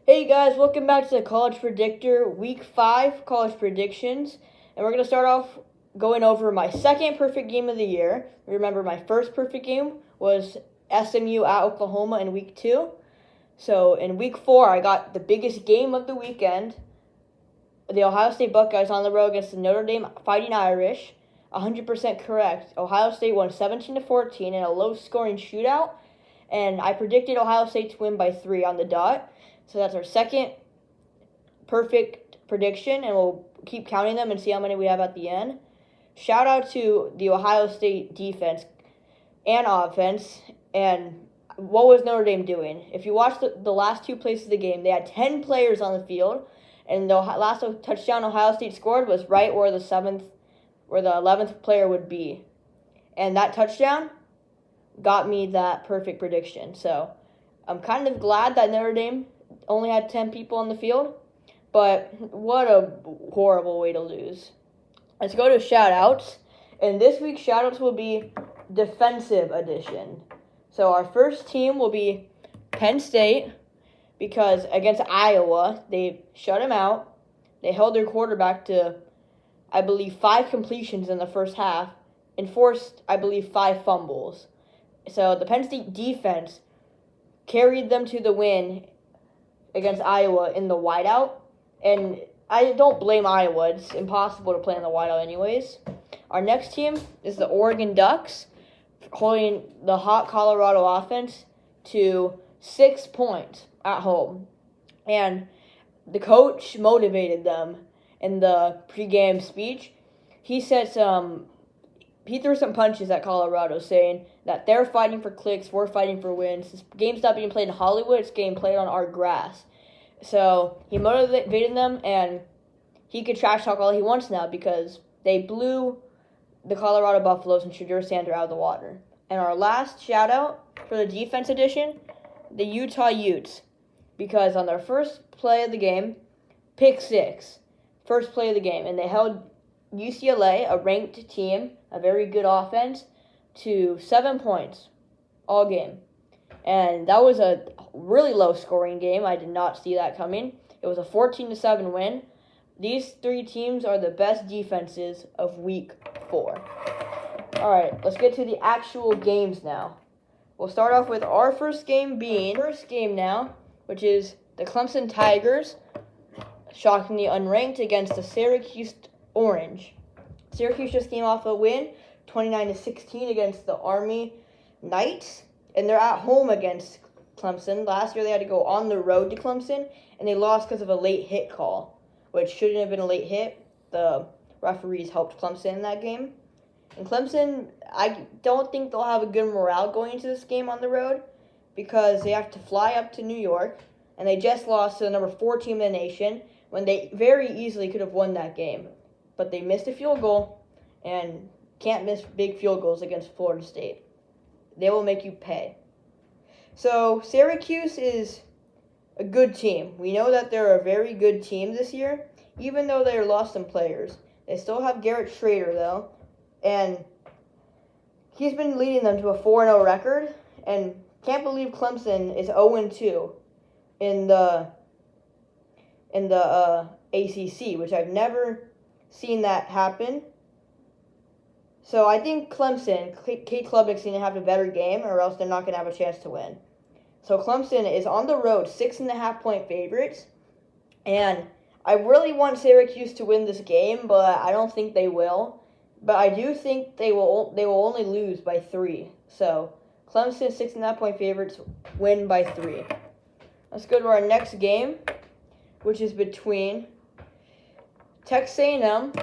Hey guys, welcome back to the College Predictor Week 5 College Predictions. And we're going to start off going over my second perfect game of the year. Remember, my first perfect game was SMU at Oklahoma in Week 2. So in Week 4, I got the biggest game of the weekend. The Ohio State Buckeyes on the road against the Notre Dame Fighting Irish. 100% correct. Ohio State won 17-14 in a low-scoring shootout. And I predicted Ohio State to win by 3 on the dot. So that's our second perfect prediction, and we'll keep counting them and see how many we have at the end. Shout out to the Ohio State defense and offense. And what was Notre Dame doing? If you watch the last two plays of the game, they had 10 players on the field, and the last touchdown Ohio State scored was right where the 11th player would be. And that touchdown got me that perfect prediction. So I'm kind of glad that Notre Dame only had 10 people on the field, but what a horrible way to lose. Let's go to shout-outs, and this week's shout-outs will be defensive edition. So our first team will be Penn State, because against Iowa, they shut him out. They held their quarterback to, I believe, 5 completions in the first half and forced, I believe, 5 fumbles. So the Penn State defense carried them to the win against Iowa in the whiteout, and I don't blame Iowa. It's impossible to play in the whiteout anyways. Our next team is the Oregon Ducks, holding the hot Colorado offense to 6 points at home. And the coach motivated them in the pregame speech. He threw some punches at Colorado, saying that they're fighting for clicks, we're fighting for wins. This game's not being played in Hollywood, it's getting played on our grass. So he motivated them, and he could trash talk all he wants now because they blew the Colorado Buffaloes and Shadur Sanders out of the water. And our last shout-out for the defense edition, the Utah Utes, because on their first play of the game, pick 6, first play of the game, and they held UCLA, a ranked team, a very good offense, to 7 points all game. And that was a really low-scoring game. I did not see that coming. It was a 14-7 win. These 3 teams are the best defenses of Week 4. All right, let's get to the actual games now. We'll start off with our first game now, which is the Clemson Tigers, shockingly unranked, against the Syracuse Orange. Syracuse just came off a win, 29-16 against the Army Knights, and they're at home against Clemson. Last year they had to go on the road to Clemson, and they lost because of a late hit call, which shouldn't have been a late hit. The referees helped Clemson in that game. And Clemson, I don't think they'll have a good morale going into this game on the road because they have to fly up to New York, and they just lost to the number 4 team in the nation when they very easily could have won that game. But they missed a field goal, and can't miss big field goals against Florida State. They will make you pay. So Syracuse is a good team. We know that they're a very good team this year, even though they lost some players. They still have Garrett Schrader, though, and he's been leading them to a 4-0 record, and can't believe Clemson is 0-2 in the ACC, which I've never seen that happen. So I think Clemson, Kate Klubnik's going to have a better game, or else they're not going to have a chance to win. So Clemson is on the road, 6.5-point favorites, and I really want Syracuse to win this game, but I don't think they will. But I do think they will only lose by 3. So Clemson, 6.5-point favorites, win by 3. Let's go to our next game, which is between Texas A&M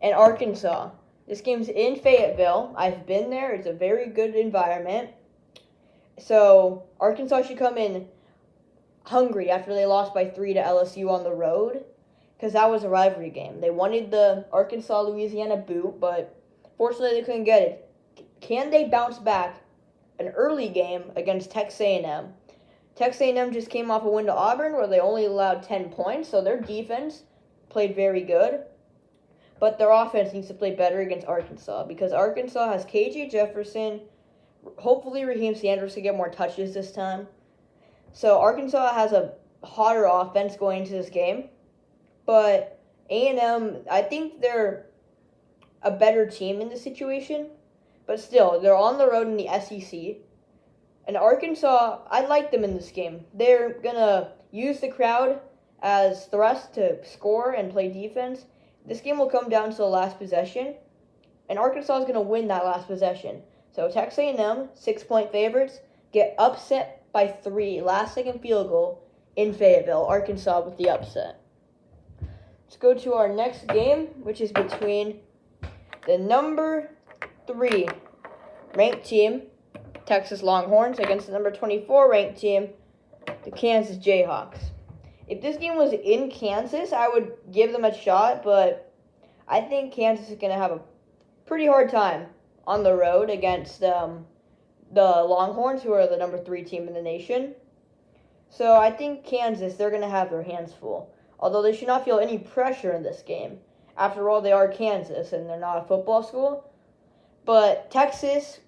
and Arkansas. This game's in Fayetteville. I've been there. It's a very good environment. So Arkansas should come in hungry after they lost by 3 to LSU on the road, because that was a rivalry game. They wanted the Arkansas-Louisiana boot, but fortunately they couldn't get it. Can they bounce back an early game against Texas A&M? Texas A&M just came off a win to Auburn where they only allowed 10 points, so their defense played very good. But their offense needs to play better against Arkansas because Arkansas has KJ Jefferson. Hopefully Raheem Sanders will get more touches this time. So Arkansas has a hotter offense going into this game, but A&M, I think they're a better team in this situation, but still, they're on the road in the SEC. And Arkansas, I like them in this game. They're going to use the crowd as thrust to score and play defense. This game will come down to the last possession, and Arkansas is going to win that last possession. So Texas A&M, 6-point favorites, get upset by 3, last-second field goal in Fayetteville. Arkansas with the upset. Let's go to our next game, which is between the number 3 ranked team, Texas Longhorns, against the number 24 ranked team, the Kansas Jayhawks. If this game was in Kansas, I would give them a shot, but I think Kansas is going to have a pretty hard time on the road against the Longhorns, who are the number 3 team in the nation. So I think Kansas, they're going to have their hands full, although they should not feel any pressure in this game. After all, they are Kansas, and they're not a football school. But Texas,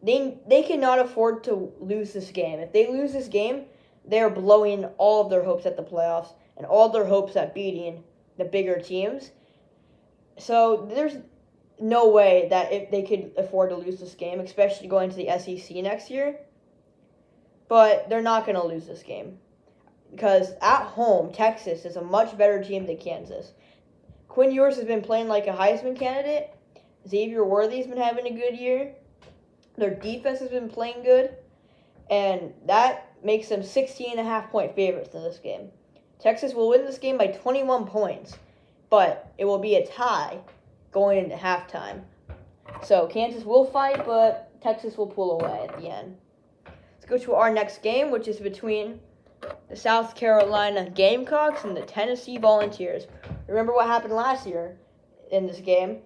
they cannot afford to lose this game. If they lose this game, they're blowing all of their hopes at the playoffs and all their hopes at beating the bigger teams. So there's no way that if they could afford to lose this game, especially going to the SEC next year. But they're not going to lose this game because at home, Texas is a much better team than Kansas. Quinn Ewers has been playing like a Heisman candidate. Xavier Worthy's been having a good year. Their defense has been playing good. And that makes them 16.5-point favorites in this game. Texas will win this game by 21 points, but it will be a tie going into halftime. So Kansas will fight, but Texas will pull away at the end. Let's go to our next game, which is between the South Carolina Gamecocks and the Tennessee Volunteers. Remember what happened last year in this game?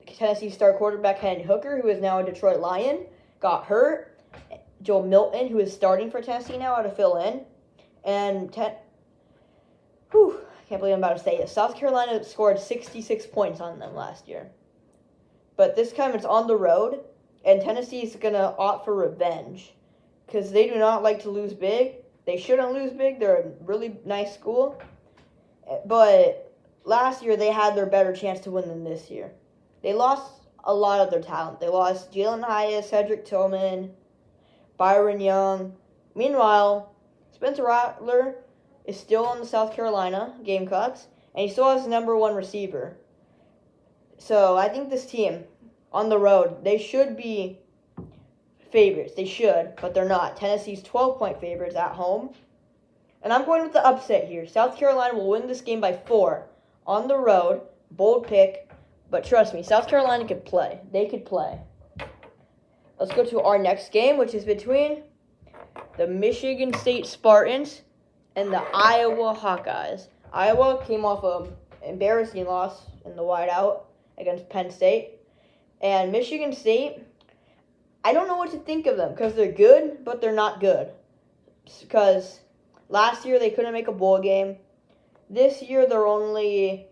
Tennessee star quarterback Hendon Hooker, who is now a Detroit Lion, got hurt. Joe Milton, who is starting for Tennessee now, had to fill in. And I can't believe I'm about to say it. South Carolina scored 66 points on them last year. But this time it's on the road, and Tennessee is going to opt for revenge because they do not like to lose big. They shouldn't lose big. They're a really nice school. But last year they had their better chance to win than this year. They lost a lot of their talent. They lost Jalen Hayes, Cedric Tillman, Byron Young. Meanwhile, Spencer Rattler is still on the South Carolina Gamecocks, and he still has the number 1 receiver. So I think this team, on the road, they should be favorites. They should, but they're not. Tennessee's 12-point favorites at home. And I'm going with the upset here. South Carolina will win this game by 4 on the road. Bold pick. But trust me, South Carolina could play. They could play. Let's go to our next game, which is between the Michigan State Spartans and the Iowa Hawkeyes. Iowa came off an embarrassing loss in the whiteout against Penn State. And Michigan State, I don't know what to think of them because they're good, but they're not good. Because last year they couldn't make a bowl game. This year they're only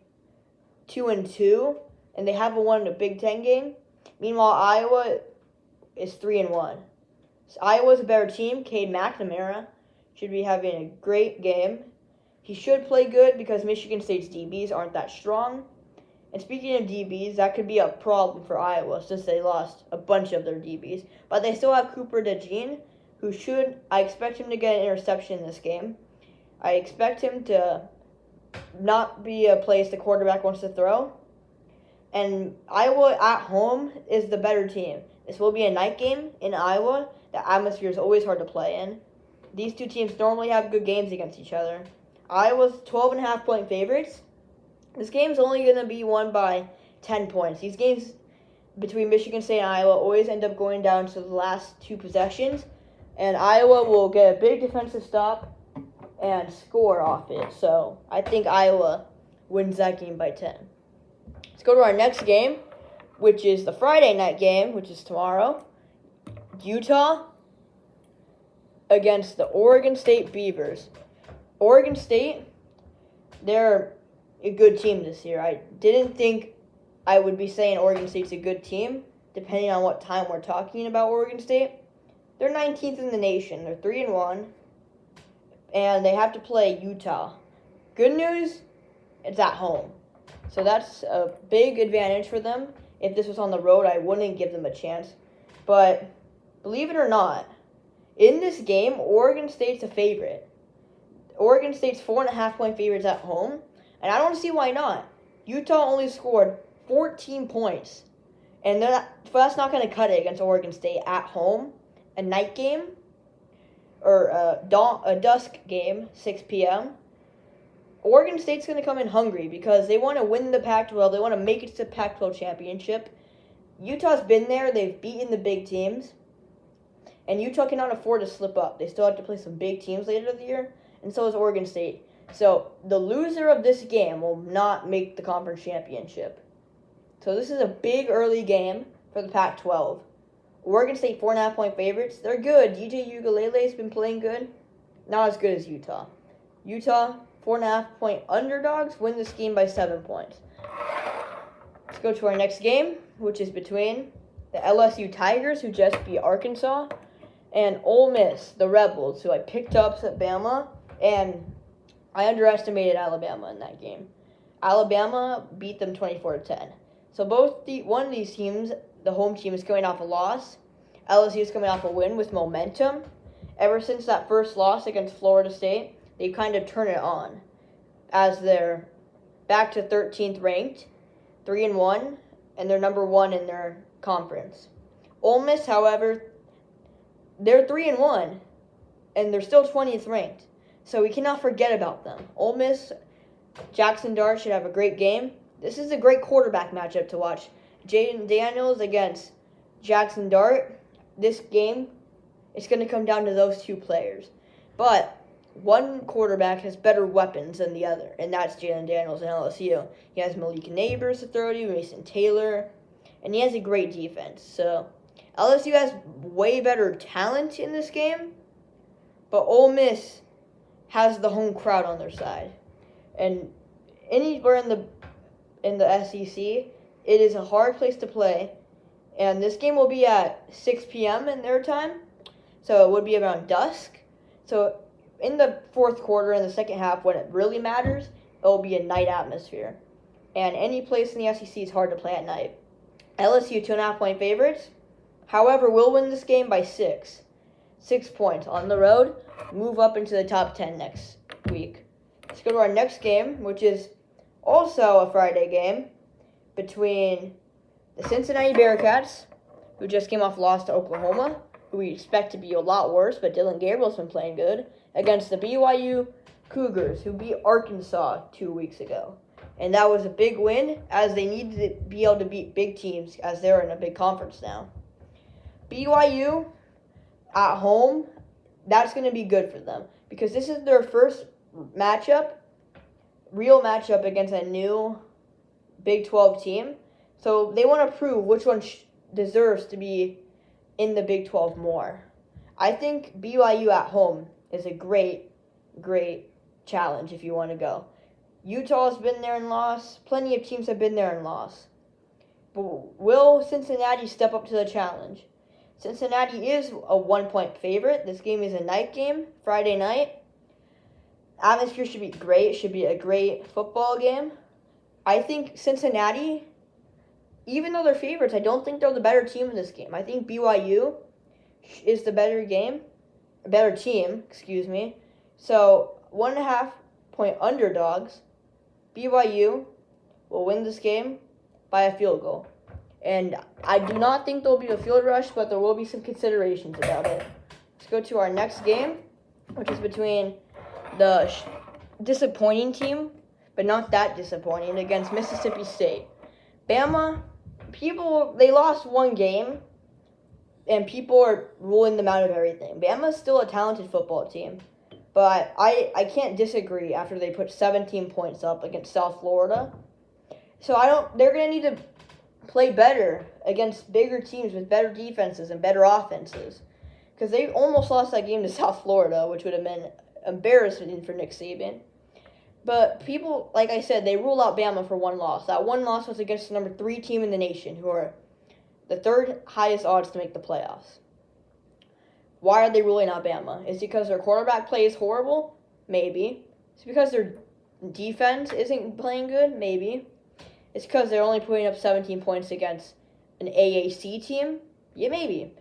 2-2, and they haven't won a Big Ten game. Meanwhile, Iowa is 3-1. So Iowa's a better team. Cade McNamara should be having a great game. He should play good because Michigan State's DBs aren't that strong. And speaking of DBs, that could be a problem for Iowa since they lost a bunch of their DBs. But they still have Cooper DeJean, I expect him to get an interception in this game. I expect him to not be a place the quarterback wants to throw. And Iowa at home is the better team. This will be a night game in Iowa. The atmosphere is always hard to play in. These two teams normally have good games against each other. Iowa's 12.5-point favorites. This game's only going to be won by 10 points. These games between Michigan State and Iowa always end up going down to the last 2 possessions. And Iowa will get a big defensive stop and score off it. So I think Iowa wins that game by 10. Let's go to our next game, which is the Friday night game, which is tomorrow. Utah against the Oregon State Beavers. Oregon State, they're a good team this year. I didn't think I would be saying Oregon State's a good team, depending on what time we're talking about Oregon State. They're 19th in the nation. They're 3-1. and they have to play Utah. Good news, it's at home. So that's a big advantage for them. If this was on the road, I wouldn't give them a chance. But believe it or not, in this game, Oregon State's a favorite. Oregon State's 4.5-point favorites at home, and I don't see why not. Utah only scored 14 points, and that's not going to cut it against Oregon State at home. A night game, or a dusk game, 6 p.m. Oregon State's going to come in hungry because they want to win the Pac-12. They want to make it to the Pac-12 championship. Utah's been there. They've beaten the big teams. And Utah cannot afford to slip up. They still have to play some big teams later in the year, and so is Oregon State. So the loser of this game will not make the conference championship. So this is a big early game for the Pac-12. Oregon State 4.5-point favorites. They're good. DJ Uiagalelei's been playing good. Not as good as Utah. Utah 4.5-point underdogs win this game by 7 points. Let's go to our next game, which is between the LSU Tigers, who just beat Arkansas, and Ole Miss, the Rebels, who I picked up at Bama, and I underestimated Alabama in that game. Alabama beat them 24-10. So one of these teams, the home team, is coming off a loss. LSU is coming off a win with momentum. Ever since that first loss against Florida State, they kind of turn it on, as they're back to 13th ranked, 3-1, and they're number 1 in their conference. Ole Miss, however, they're 3-1, and they're still 20th ranked. So we cannot forget about them. Ole Miss, Jackson Dart should have a great game. This is a great quarterback matchup to watch. Jaden Daniels against Jackson Dart. This game, it's going to come down to those two players. But one quarterback has better weapons than the other, and that's Jalen Daniels in LSU. He has Malik Neighbors to throw to, Mason Taylor, and he has a great defense. So LSU has way better talent in this game, but Ole Miss has the home crowd on their side. And anywhere in the SEC, it is a hard place to play. And this game will be at 6 p.m. in their time, so it would be around dusk. So in the fourth quarter, in the second half, when it really matters, it will be a night atmosphere. And any place in the SEC is hard to play at night. LSU 2.5-point favorites, however, will win this game by 6. 6 points on the road, move up into the top 10 next week. Let's go to our next game, which is also a Friday game between the Cincinnati Bearcats, who just came off a loss to Oklahoma, who we expect to be a lot worse, but Dylan Gabriel's been playing good, against the BYU Cougars, who beat Arkansas 2 weeks ago. And that was a big win, as they needed to be able to beat big teams, as they're in a big conference now. BYU at home, that's going to be good for them, because this is their first real matchup against a new Big 12 team. So they want to prove which one deserves to be in the Big 12 more. I think BYU at home is a great, great challenge if you want to go. Utah's been there and lost. Plenty of teams have been there and lost. But will Cincinnati step up to the challenge? Cincinnati is a 1-point favorite. This game is a night game, Friday night. Atmosphere should be great. It should be a great football game. I think Cincinnati, even though they're favorites, I don't think they're the better team in this game. I think BYU is the better team. So 1.5-point underdogs. BYU will win this game by a field goal. And I do not think there'll be a field rush, but there will be some considerations about it. Let's go to our next game, which is between the disappointing team, but not that disappointing, against Mississippi State. Bama, they lost one game, and people are ruling them out of everything. Bama's still a talented football team, but I can't disagree after they put 17 points up against South Florida. So they're going to need to play better against bigger teams with better defenses and better offenses, because they almost lost that game to South Florida, which would have been embarrassing for Nick Saban. But people, like I said, they rule out Bama for one loss. That one loss was against the number 3 team in the nation, who are the third highest odds to make the playoffs. Why are they ruling out Bama? Is it because their quarterback play is horrible? Maybe. It's because their defense isn't playing good? Maybe. It's because they're only putting up 17 points against an AAC team? Yeah, maybe.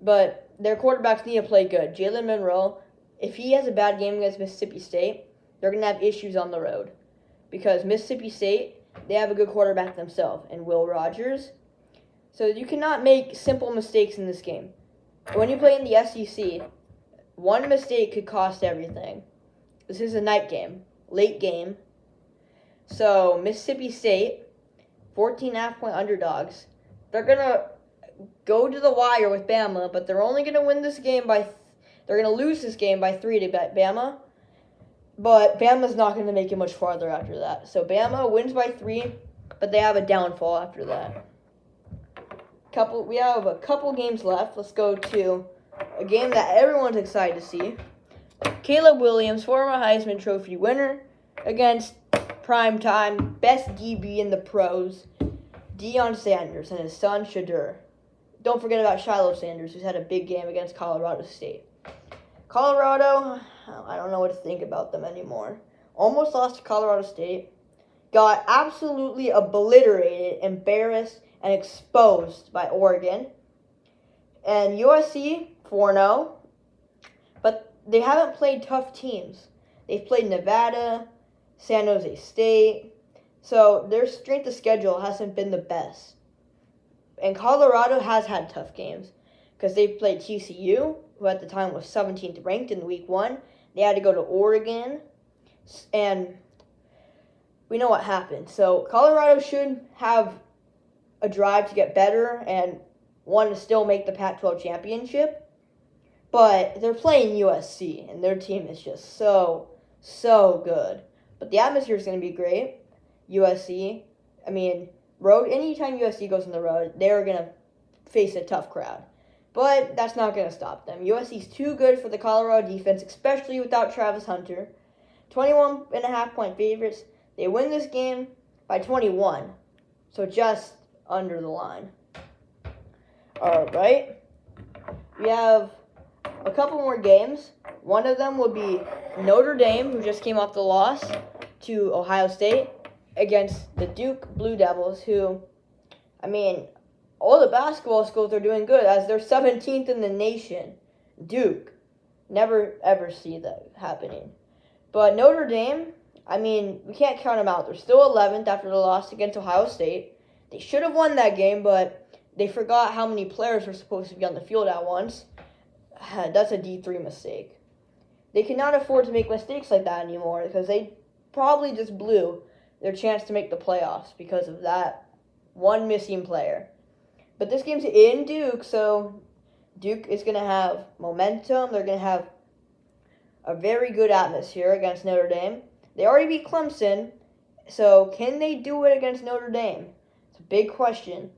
But their quarterbacks need to play good. Jalen Monroe, if he has a bad game against Mississippi State, they're going to have issues on the road. Because Mississippi State, they have a good quarterback themselves, and Will Rogers. So you cannot make simple mistakes in this game. When you play in the SEC, one mistake could cost everything. This is a night game, late game. So Mississippi State, 14.5-point underdogs. They're going to go to the wire with Bama, but they're only going to win this game they're going to lose this game by 3 to Bama. But Bama's not going to make it much farther after that. So Bama wins by 3, but they have a downfall after that. We have a couple games left. Let's go to a game that everyone's excited to see. Caleb Williams, former Heisman Trophy winner, against primetime best DB in the pros, Deion Sanders, and his son Shadur. Don't forget about Shiloh Sanders, who's had a big game against Colorado State. Colorado, I don't know what to think about them anymore. Almost lost to Colorado State. Got absolutely obliterated, embarrassed, and exposed by Oregon. And USC, 4-0. But they haven't played tough teams. They've played Nevada, San Jose State. So their strength of schedule hasn't been the best. And Colorado has had tough games. Because they've played TCU, who at the time was 17th ranked in week 1. They had to go to Oregon. And we know what happened. So Colorado should have a drive to get better and want to still make the Pac-12 championship. But they're playing USC, and their team is just so good. But the atmosphere is going to be great. USC, anytime USC goes on the road, they're going to face a tough crowd. But that's not going to stop them. USC's too good for the Colorado defense, especially without Travis Hunter. 21.5-point favorites. They win this game by 21. So just under the line. All right. We have a couple more games. One of them will be Notre Dame, who just came off the loss to Ohio State, against the Duke Blue Devils, who, all the basketball schools are doing good, as they're 17th in the nation. Duke. Never, ever see that happening. But Notre Dame, we can't count them out. They're still 11th after the loss against Ohio State. They should have won that game, but they forgot how many players were supposed to be on the field at once. That's a D3 mistake. They cannot afford to make mistakes like that anymore because they probably just blew their chance to make the playoffs because of that one missing player. But this game's in Duke, so Duke is going to have momentum. They're going to have a very good atmosphere against Notre Dame. They already beat Clemson, so can they do it against Notre Dame? It's a big question.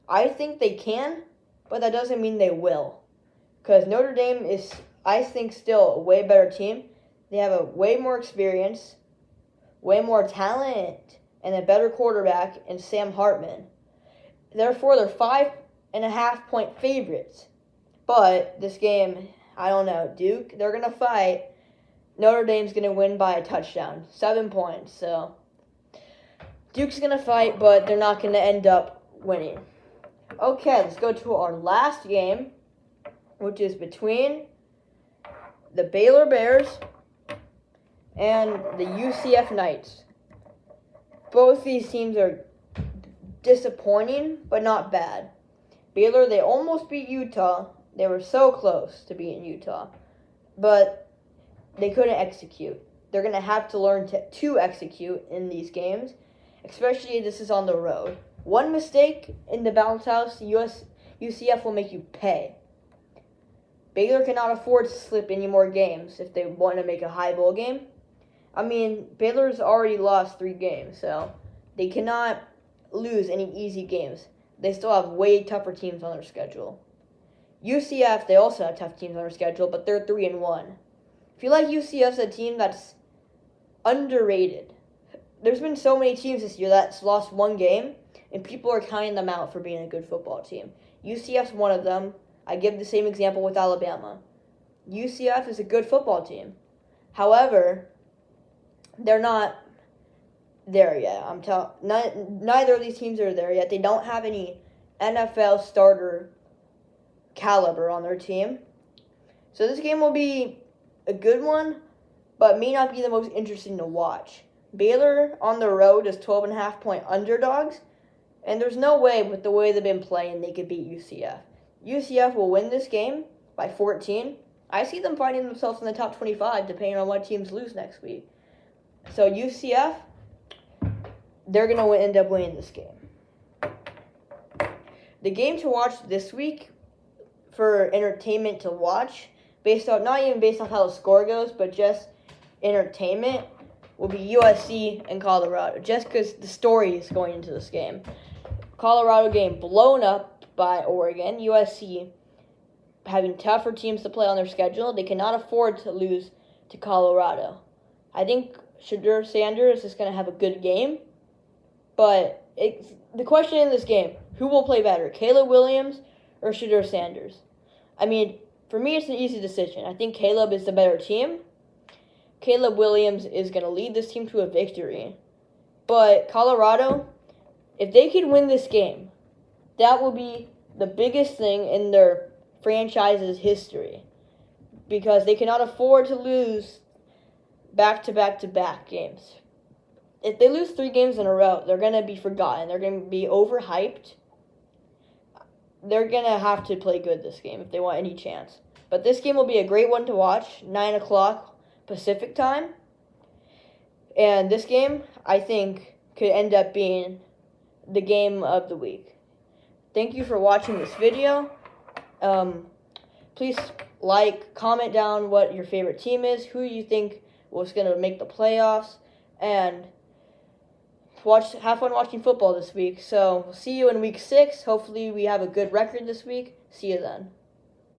I think they can, but that doesn't mean they will. Because Notre Dame is, I think, still a way better team. They have a way more experience, way more talent, and a better quarterback in Sam Hartman. Therefore, they're 5.5-point favorites. But this game, I don't know. Duke, they're going to fight. Notre Dame's going to win by a touchdown. 7 points. So Duke's going to fight, but they're not going to end up winning. Okay, let's go to our last game, which is between the Baylor Bears and the UCF Knights. Both these teams are disappointing, but not bad. Baylor, they almost beat Utah. They were so close to beating Utah, but they couldn't execute. They're going to have to learn to execute in these games, especially this is on the road. One mistake in the bounce house, UCF will make you pay. Baylor cannot afford to slip any more games if they want to make a high bowl game. Baylor's already lost 3 games, so they cannot lose any easy games. They still have way tougher teams on their schedule. UCF, they also have tough teams on their schedule, but they're 3-1. I feel like UCF's a team that's underrated. There's been so many teams this year that's lost 1 game, and people are counting them out for being a good football team. UCF's one of them. I give the same example with Alabama. UCF is a good football team. However, they're not there yet. Neither of these teams are there yet. They don't have any NFL starter caliber on their team. So this game will be a good one, but may not be the most interesting to watch. Baylor on the road is 12.5-point underdogs, and there's no way, with the way they've been playing, they could beat UCF. UCF will win this game by 14. I see them finding themselves in the top 25, depending on what teams lose next week. So UCF, they're going to end up winning this game. The game to watch this week for entertainment to watch, not even based on how the score goes, but just entertainment, will be USC and Colorado, just because the story is going into this game. Colorado getting blown up by Oregon. USC having tougher teams to play on their schedule. They cannot afford to lose to Colorado. I think Shedeur Sanders is going to have a good game, but the question in this game, who will play better, Caleb Williams or Shedeur Sanders? I mean, for me, it's an easy decision. I think Caleb is the better team. Caleb Williams is going to lead this team to a victory. But Colorado, if they could win this game, that will be the biggest thing in their franchise's history, because they cannot afford to lose back-to-back-to-back games. If they lose 3 games in a row, they're going to be forgotten. They're going to be overhyped. They're going to have to play good this game if they want any chance. But this game will be a great one to watch, 9 o'clock Pacific time. And this game, I think, could end up being the game of the week. Thank you for watching this video. Please comment down what your favorite team is, who you think was going to make the playoffs, and have fun watching football this week. So, we'll see you in week 6. Hopefully we have a good record this week. See you then.